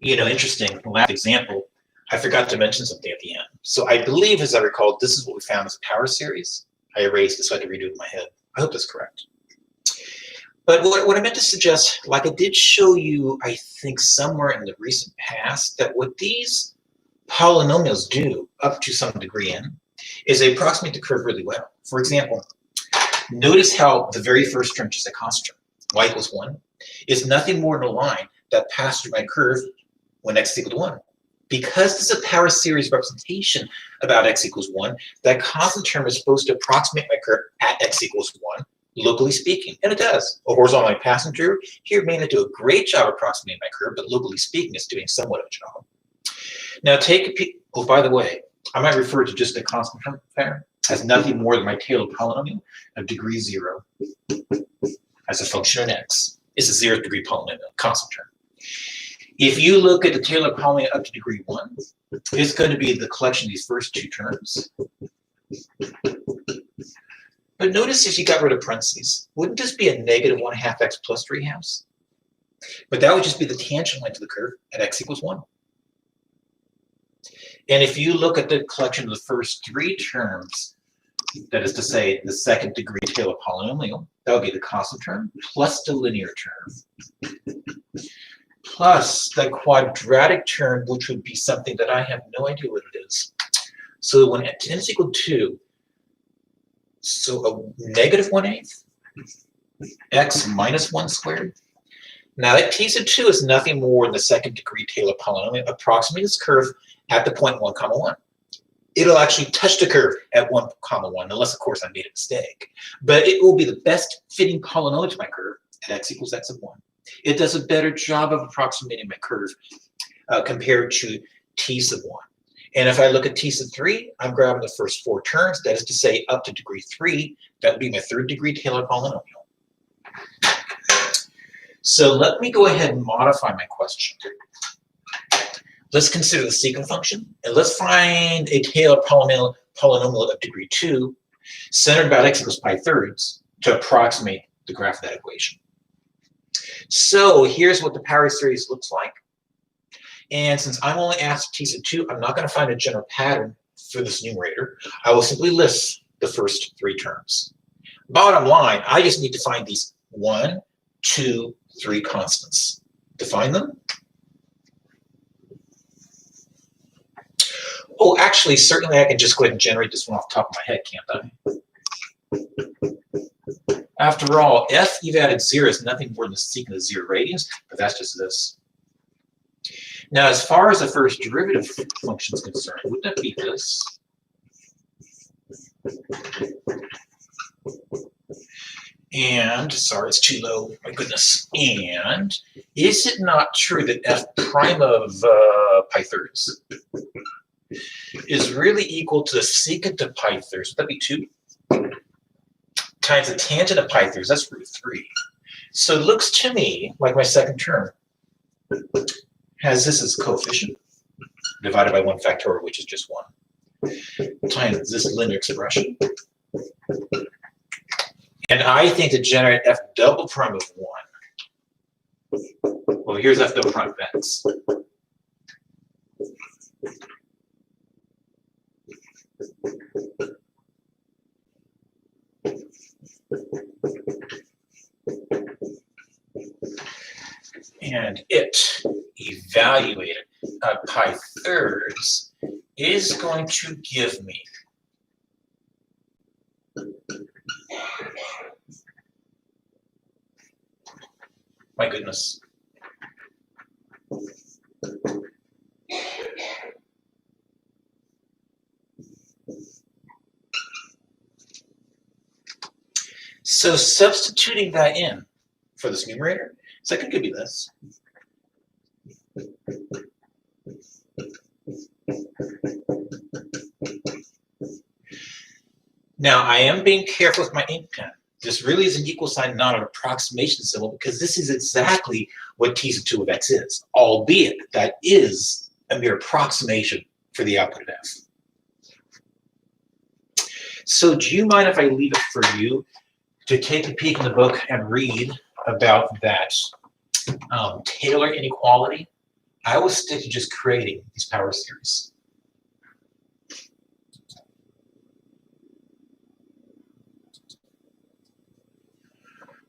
Interesting. Last example, I forgot to mention something at the end. So I believe, as I recall, this is what we found as a power series. I erased it so I had to redo it in my head. I hope that's correct. But what I meant to suggest, like I did show you, I think somewhere in the recent past, that what these polynomials do, up to some degree in, is they approximate the curve really well. For example, notice how the very first term, just a constant term, y equals 1, is nothing more than a line that passes through my curve when x is equal to 1. Because this is a power series representation about x equals 1, that constant term is supposed to approximate my curve at x equals 1, locally speaking. And it does. A horizontal line passing through here may not do a great job approximating my curve, but locally speaking, it's doing somewhat of a job. Now take a peek. Oh, by the way, I might refer to just a constant term there as nothing more than my Taylor polynomial of degree 0 as a function of x. It's a 0th degree polynomial, constant term. If you look at the Taylor polynomial up to degree 1, it's going to be the collection of these first two terms. But notice if you got rid of parentheses, wouldn't this be a negative 1/2 x plus 3/2? But that would just be the tangent line to the curve at x equals 1. And if you look at the collection of the first three terms, that is to say, the 2nd degree Taylor polynomial, that would be the constant term plus the linear term, plus the quadratic term, which would be something that I have no idea what it is. So when n is equal to 2, so a negative 1/8 x minus 1 squared. Now that t sub 2 is nothing more than the 2nd degree Taylor polynomial approximating this curve at the point 1, 1. It'll actually touch the curve at 1, 1, unless of course I made a mistake. But it will be the best fitting polynomial to my curve at x equals x of 1. It does a better job of approximating my curve compared to t sub 1. And if I look at t sub 3, I'm grabbing the first 4 terms, that is to say up to degree 3, that would be my 3rd degree Taylor polynomial. So let me go ahead and modify my question. Let's consider the secant function, and let's find a Taylor polynomial of degree 2 centered about x equals pi/3 to approximate the graph of that equation. So here's what the power series looks like. And since I'm only asked t sub 2, I'm not going to find a general pattern for this numerator. I will simply list the first 3 terms. Bottom line, I just need to find these 1, 2, 3 constants. Define them. Oh, actually, certainly I can just go ahead and generate this one off the top of my head, can't I? After all, f eval at 0 is nothing more than the secant of 0 radians, but that's just this. Now, as far as the first derivative function is concerned, wouldn't that be this? And, sorry, it's too low, my goodness. And is it not true that f prime of pi/3 is really equal to the secant of pi/3? Would that be 2? Times the tangent of pi/3, that's √3. So it looks to me like my second term has this as coefficient divided by 1 factorial, which is just 1, times this linear expression. And I think to generate f double prime of 1, well, here's f double prime of x. And it, evaluated at pi/3, is going to give me my goodness. So substituting that in for this numerator, so I could give you this. Now, I am being careful with my ink pen. This really is an equal sign, not an approximation symbol, because this is exactly what t sub 2 of x is, albeit that is a mere approximation for the output of f. So do you mind if I leave it for you to take a peek in the book and read about that Taylor inequality I will stick to just creating these power series.